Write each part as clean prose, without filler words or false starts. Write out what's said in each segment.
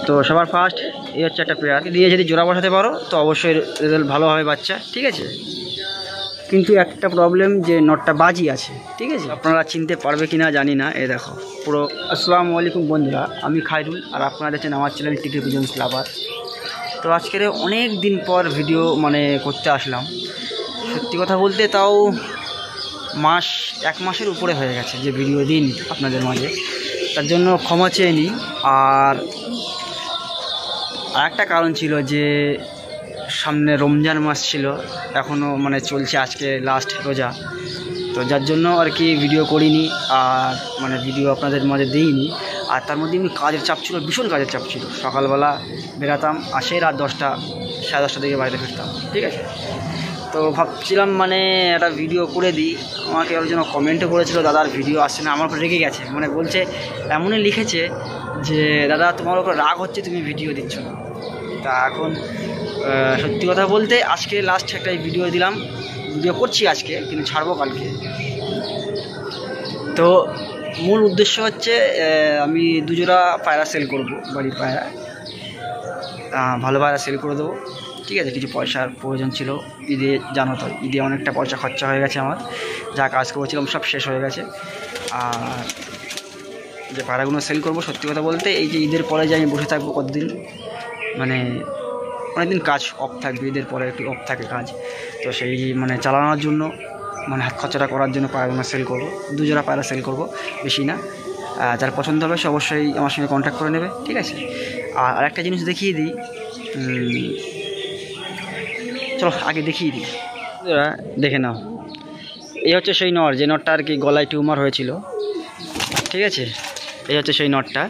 তো সবার ফার্স্ট এই হচ্ছে একটা পেয়ার দিয়ে যদি জোড়া বসাতে পারো তো অবশ্যই রেজাল্ট ভালো হবে বাচ্চা, ঠিক আছে। কিন্তু একটা প্রবলেম যে নটটা বাজি আছে, ঠিক আছে। আপনারা চিনতে পারবে কি না জানি না। এই দেখো পুরো। আসসালামু আলাইকুম বন্ধুরা, আমি খায়রুল আর আপনারা দেখছেন আমার চ্যানেল টিটি পিজন্স লাভার। তো আজকের অনেক দিন পর ভিডিও করতে আসলাম। সত্যি কথা বলতে তাও এক মাসের উপরে হয়ে গেছে যে ভিডিও দিন আপনাদের মাঝে, তার জন্য ক্ষমা চেয়ে নিই। আর একটা কারণ ছিল যে সামনে রমজান মাস ছিল, এখনও চলছে, আজকে লাস্ট রোজা, তো যার জন্য আর কি ভিডিও করিনি আর ভিডিও আপনাদের মাঝে দিইনি। আর তার মধ্যে এমনি কাজের চাপ ছিল, ভীষণ কাজের চাপ ছিল। সকালবেলা বেরাতাম, আসে রাত 10টা, সাড়ে 10টার দিকে বাড়িতে ফিরতাম, ঠিক আছে। তো ভাবছিলাম একটা ভিডিও করে দিই। আমাকে একজন কমেন্টও করেছিল, দাদার ভিডিও আসছে না, আমার উপর রেগে গেছে, বলছে, এমনই লিখেছে যে দাদা তোমার উপর রাগ হচ্ছে, তুমি ভিডিও দিচ্ছ না। তা এখন সত্যি কথা বলতে আজকে লাস্ট একটা ভিডিও দিলাম, ভিডিও করছি আজকে, কিন্তু ছাড়বো কালকে। তো মূল উদ্দেশ্য হচ্ছে আমি দুজোড়া পায়রা সেল করব, বাড়ির পায়রা, ভালো পায়রা সেল করে দেবো, ঠিক আছে। কিছু পয়সার প্রয়োজন ছিল, ঈদে জানো তো, ঈদে অনেকটা পয়সা খরচা হয়ে গেছে আমার, যা কাজ করেছিলাম সব শেষ হয়ে গেছে। আর যে পায়রাগুলো সেল করব, সত্যি কথা বলতে এই যে ঈদের পরে যে আমি বসে থাকবো কতদিন, অনেকদিন কাজ অফ থাকবে, ঈদের পরে একটু অফ থাকে কাজ, তো সেই চালানোর জন্য হাত খরচাটা করার জন্য পায়রাগুলো সেল করব, দুজোড়া পায়রা সেল করব, বেশি না। যার পছন্দ হবে সে অবশ্যই আমার সঙ্গে কন্ট্যাক্ট করে নেবে, ঠিক আছে। আর আরেকটা জিনিস দেখিয়ে দিই, চলো আগে দেখিয়ে দিই, দেখে নাও। এই হচ্ছে সেই নট, যে নটটা আর কি গলায় টিউমার হয়েছিল, ঠিক আছে। এই হচ্ছে সেই নটটা।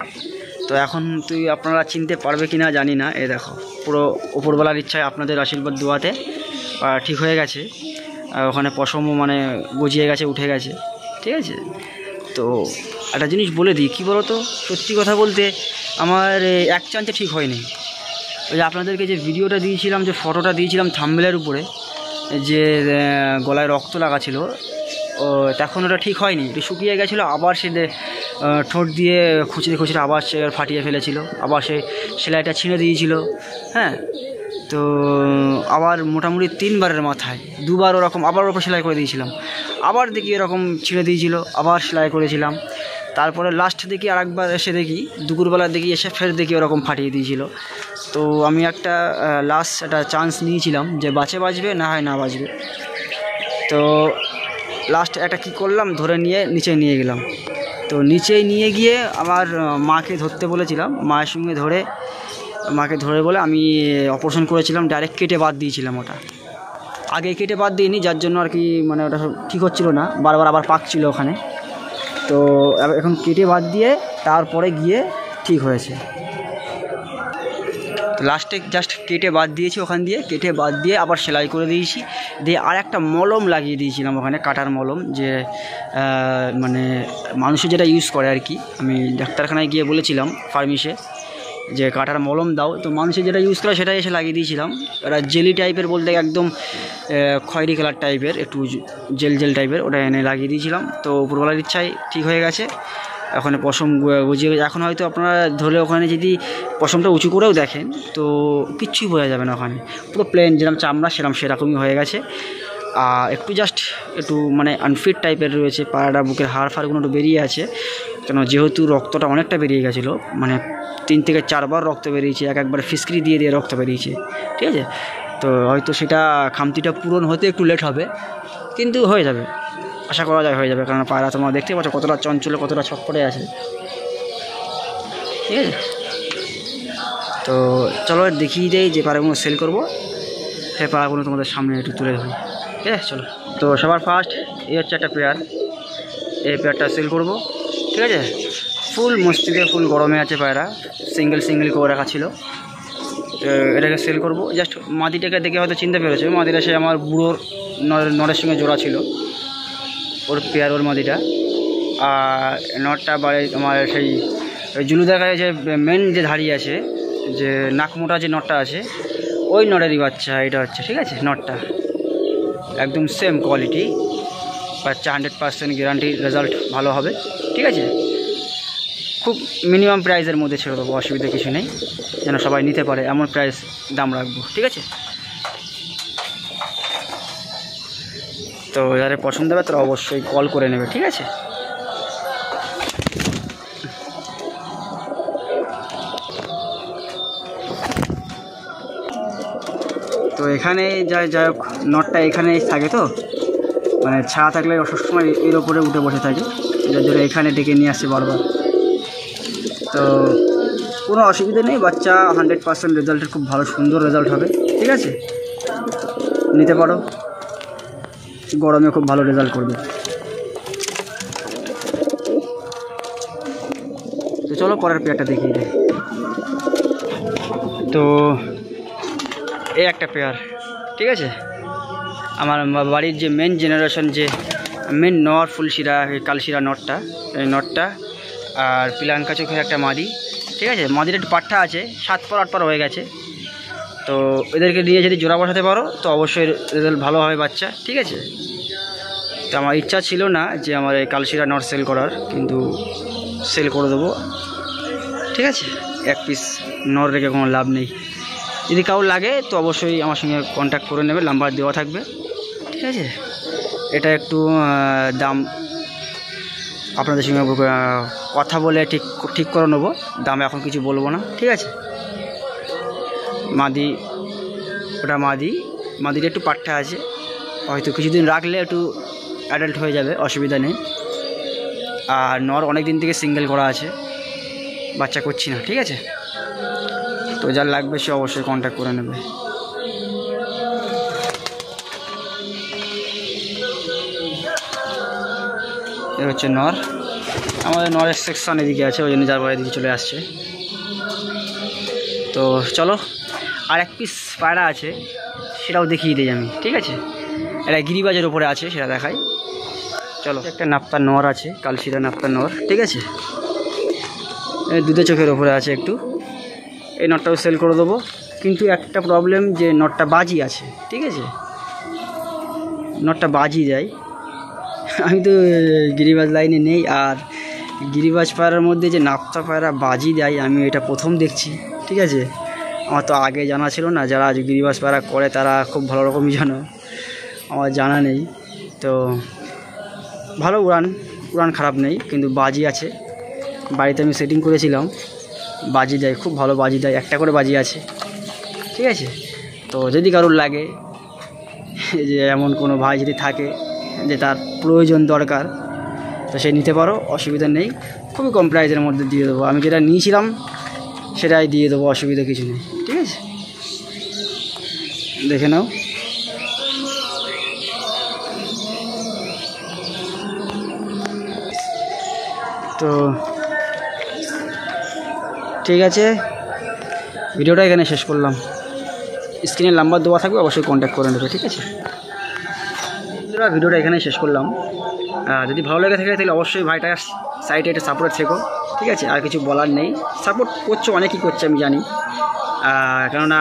তো এখন আপনারা চিনতে পারবে কি না জানি না। এই দেখো পুরো উপরবেলার ইচ্ছায়, আপনাদের আশীর্বাদ দোয়াতে ঠিক হয়ে গেছে। ওখানে পশমও গজিয়ে গেছে, উঠে গেছে, ঠিক আছে। তো একটা জিনিস বলে দিই, কী বলো তো, সত্যি কথা বলতে আমার এক চান্সে ঠিক হয়নি। ওই যে আপনাদেরকে যে ভিডিওটা দিয়েছিলাম, যে ফটোটা দিয়েছিলাম থাম্বনেলের উপরে, যে গলায় রক্ত লাগা ছিল, তখন ওটা ঠিক হয়নি, একটু শুকিয়ে গেছিলো। আবার সে ঠোঁট দিয়ে খুচরে খুচরে আবার সে ফাটিয়ে ফেলেছিল, আবার সে সেলাইটা ছিঁড়ে দিয়েছিল, হ্যাঁ। তো আবার মোটামুটি 3বারের মাথায় 2বার ওরকম আবার ওর উপর সেলাই করে দিয়েছিলাম, আবার দেখি এরকম ছিঁড়ে দিয়েছিল, আবার সেলাই করেছিলাম। তারপরে লাস্ট দেখি আরেকবার এসে দেখি, দুপুরবেলা দেখি এসে ফের দেখি ওরকম ফাটিয়ে দিয়েছিল। তো আমি একটা চান্স নিয়েছিলাম যে বাঁচবে না হয় না বাঁচবে। তো লাস্ট একটা কী করলাম, ধরে নিয়ে নিচে নিয়ে গেলাম। তো নিচে নিয়ে গিয়ে আমার মাকে ধরতে বলেছিলাম, মায়ের সঙ্গে মাকে ধরে বলে আমি অপারেশন করেছিলাম, ডাইরেক্ট কেটে বাদ দিয়েছিলাম। ওটা আগে কেটে বাদ দিইনি, যার জন্য আর কি ওটা ঠিক হচ্ছিল না, বারবার আবার পাকছিল ওখানে। তো এখন কেটে বাদ দিয়ে তারপরে গিয়ে ঠিক হয়েছে। তো লাস্টে জাস্ট কেটে বাদ দিয়েছি, ওখান দিয়ে কেটে বাদ দিয়ে আবার সেলাই করে দিয়েছি, দিয়ে আর একটা মলম লাগিয়ে দিয়েছিলাম ওখানে, কাটার মলম, যে মানুষের যেটা ইউজ করে আর কি। আমি ডাক্তারখানায় গিয়ে বলেছিলাম ফার্মেসে যে কাটার মলম দাও, তো মানুষের যেটা ইউজ করে সেটাই এসে লাগিয়ে দিয়েছিলাম। ওটা জেলি টাইপের, বলতে একদম খয়েরি কালার টাইপের, একটু জেল টাইপের, ওটা এনে লাগিয়ে দিয়েছিলাম। তো উপরবেলার ইচ্ছায় ঠিক হয়ে গেছে, ওখানে পশম গজিয়ে গেছে। এখন হয়তো আপনারা ধরে ওখানে যদি পশমটা উঁচু করেও দেখেন তো কিচ্ছুই বোঝা যাবে না, ওখানে পুরো প্লেন, যেরকম চামড়া সেরকমই হয়ে গেছে। আর একটু জাস্ট একটু আনফিট টাইপের রয়েছে, পাড়াটা বুকের হাড় ফাড়গুলো একটু বেরিয়ে আছে, কেন যেহেতু রক্তটা অনেকটা বেরিয়ে গেছিলো, 3 থেকে 4বার রক্ত বেরিয়েছে, একবার ফিসকিরি দিয়ে রক্ত বেরিয়েছে, ঠিক আছে। তো হয়তো সেটা খামতিটা পূরণ হতে একটু লেট হবে, কিন্তু হয়ে যাবে, আশা করা যায় হয়ে যাবে। কারণ পায়রা তোমরা দেখতে পাচ্ছ কতটা চঞ্চলে, কতটা ছটপটে আছে, ঠিক আছে। তো চলো দেখিয়ে দেই যে পায়রাগুলো সেল করবো, সেই পায়রাগুলো তোমাদের সামনে একটু তুলে ধরি, ঠিক আছে। চলো, তো সবার ফার্স্ট এই হচ্ছে একটা পেয়ার, এই পেয়ারটা সেল করব, ঠিক আছে। ফুল মস্তিতে, ফুল গরমে আছে পায়রা, সিঙ্গেল করে রাখা ছিল। তো এটাকে সেল করব। জাস্ট মাদিটাকে দেখে হয়তো চিনতে পেরেছে, মাদিটা সে আমার বুড়োর নরের সঙ্গে জোড়া ছিল, ওর পেয়ার, ওর মাদিটা। আর নটটা বাড়ি আমার সেই জুলু দেখায় যে মেন যে ধাড়ি আছে, যে নাকমোটা যে নটটা আছে, ওই নটেরই বাচ্চা এটা হচ্ছে, ঠিক আছে। নটটা একদম সেম কোয়ালিটি, বাচ্চা 100% গ্যারান্টি, রেজাল্ট ভালো হবে, ঠিক আছে। খুব মিনিমাম প্রাইসের মধ্যে ছেড়ে দেবো, অসুবিধা কিছু নেই, যেন সবাই নিতে পারে এমন প্রাইস দাম রাখবো, ঠিক আছে। তো যারা পছন্দ হবে তারা অবশ্যই কল করে নেবে, ঠিক আছে। তো এখানে যাই হোক নটটা এখানে থাকে, তো মানে ছাড়া থাকলে সবসময় এর ওপরে উঠে বসে থাকে, যার জন্য এখানে ডেকে নিয়ে আসছে বারবার। তো কোনো অসুবিধা নেই, বাচ্চা 100% রেজাল্টের খুব ভালো সুন্দর রেজাল্ট হবে, ঠিক আছে, নিতে পারো, গরমে খুব ভালো রেজাল্ট করবে। তো চলো পরের পেয়ারটা দেখিয়ে দেয়। তো এই একটা পেয়ার, ঠিক আছে, আমার বাড়ির যে মেন জেনারেশন, যে মেন নর ফুলশিরা কালশিরা নটটা, এই নটটা আর পিলাঙ্কা চোখের একটা মাদি, ঠিক আছে। মাদির একটু পাঠা আছে, 7 পর 8 পর হয়ে গেছে। তো এদেরকে নিয়ে যদি জোড়া বসাতে পারো তো অবশ্যই রেজাল্ট ভালো হবে বাচ্চা, ঠিক আছে। তো আমার ইচ্ছা ছিল না যে আমার এই কালশিরা নট সেল করার, কিন্তু সেল করে দেবো, ঠিক আছে। 1 পিস নর রেখে কোনো লাভ নেই। যদি কারোর লাগে তো অবশ্যই আমার সঙ্গে কন্ট্যাক্ট করে নেবে, নাম্বার দেওয়া থাকবে, ঠিক আছে। এটা একটু দাম আপনাদের সঙ্গে কথা বলে ঠিক করে নেবো, দাম এখন কিছু বলবো না, ঠিক আছে। মাদি, ওটা মাদির একটু পাঠা আছে, হয়তো কিছুদিন রাখলে একটু অ্যাডাল্ট হয়ে যাবে, অসুবিধা নেই। আর নর অনেক দিন থেকে সিঙ্গেল করা আছে, বাচ্চা করছি না, ঠিক আছে। তো যার লাগবে সে অবশ্যই কন্ট্যাক্ট করে নেবে। এ হচ্ছে নর, আমাদের নরের সেকশন এদিকে আছে, ওই জন্য যার এদিকে চলে আসছে। তো চলো আর 1 পিস পায়রা আছে, সেটাও দেখিয়ে দিই আমি, ঠিক আছে। এটা গিরিবাজের ওপরে আছে, সেটা দেখাই, চলো। একটা নাপ্তার নর আছে, কালশিরা নাপ্তার নর, ঠিক আছে, দুধের চোখের ওপরে আছে একটু। এই নটটাও সেল করে দেবো, কিন্তু একটা প্রবলেম যে নটটা বাজি আছে, ঠিক আছে, নটটা বাজি দেয়। আমি তো গিরিবাজ লাইনে নেই, আর গিরিবাজ পায়রার মধ্যে যে নাপ্তা পায়রা বাজি দেয় আমি এটা প্রথম দেখছি, ঠিক আছে। আমার তো আগে জানা ছিল না, যারা আজ গিরিবাজ পায়রা করে তারা খুব ভালো রকমই জানো, আমার জানা নেই। তো ভালো উড়ান খারাপ নেই, কিন্তু বাজি আছে। বাড়িতে আমি সেটিং করেছিলাম, বাজি দেয়, খুব ভালো বাজি দেয়, একটা করে বাজি আছে, ঠিক আছে। তো যদি কারোর লাগে, যে এমন কোনো ভাই যদি থাকে যে তার প্রয়োজন দরকার, তো সে নিতে পারো, অসুবিধা নেই, খুবই কম প্রাইসের মধ্যে দিয়ে দেবো। আমি যেটা নিয়েছিলাম সেটাই দিয়ে দেবো, অসুবিধা কিছু নেই, ঠিক আছে। দেখে নাও। তো ঠিক আছে, ভিডিওটা এখানে শেষ করলাম। স্ক্রিনের নাম্বার দেওয়া থাকবে, অবশ্যই কন্ট্যাক্ট করে নেবে, ঠিক আছে। ভিডিওটা এখানে শেষ করলাম। যদি ভালো লেগে থাকে তাহলে অবশ্যই ভাইটার সাইটে একটা সাপোর্ট থেকো, ঠিক আছে। আর কিছু বলার নেই, সাপোর্ট করছো, অনেকেই করছে আমি জানি, কেননা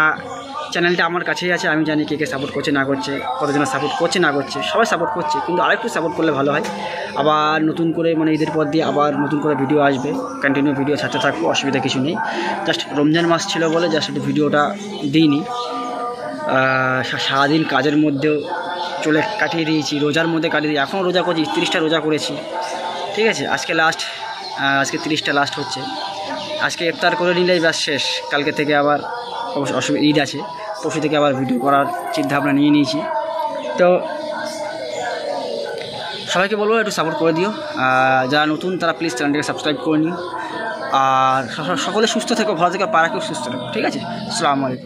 চ্যানেলটা আমার কাছেই আছে, আমি জানি কে সাপোর্ট করছে না করছে, কতজন সাপোর্ট করছে না করছে, সবাই সাপোর্ট করছে, কিন্তু আরেকটু সাপোর্ট করলে ভালো হয়। আবার নতুন করে মানে ঈদের পর দিয়ে আবার নতুন করে ভিডিও আসবে, কন্টিনিউ ভিডিও ছাড়তে থাকবো, অসুবিধা কিছু নেই। জাস্ট রমজান মাস ছিল বলে জাস্ট একটু ভিডিওটা দিইনি, সারাদিন কাজের মধ্যেও কাটিয়ে দিয়েছি, রোজার মধ্যে কাটিয়ে দিই, এখনও রোজা করছি, 30টা রোজা করেছি, ঠিক আছে। আজকে 30টা লাস্ট হচ্ছে, আজকে ইফতার করে নিলেই ব্যাস শেষ। কালকে থেকে আবার অবশ্য ঈদ আছে, পরশু থেকে আবার ভিডিও করার চিন্তাভাবনা নিয়ে নিয়েছি। তো সবাইকে বলবো একটু সাপোর্ট করে দিও, যারা নতুন তারা প্লিজ চ্যানেলটাকে সাবস্ক্রাইব করে নিও। আর সকলে সুস্থ থেকো, ভালো থেকো, পাড়াকেও সুস্থ থেকো, ঠিক আছে। আসসালামু আলাইকুম।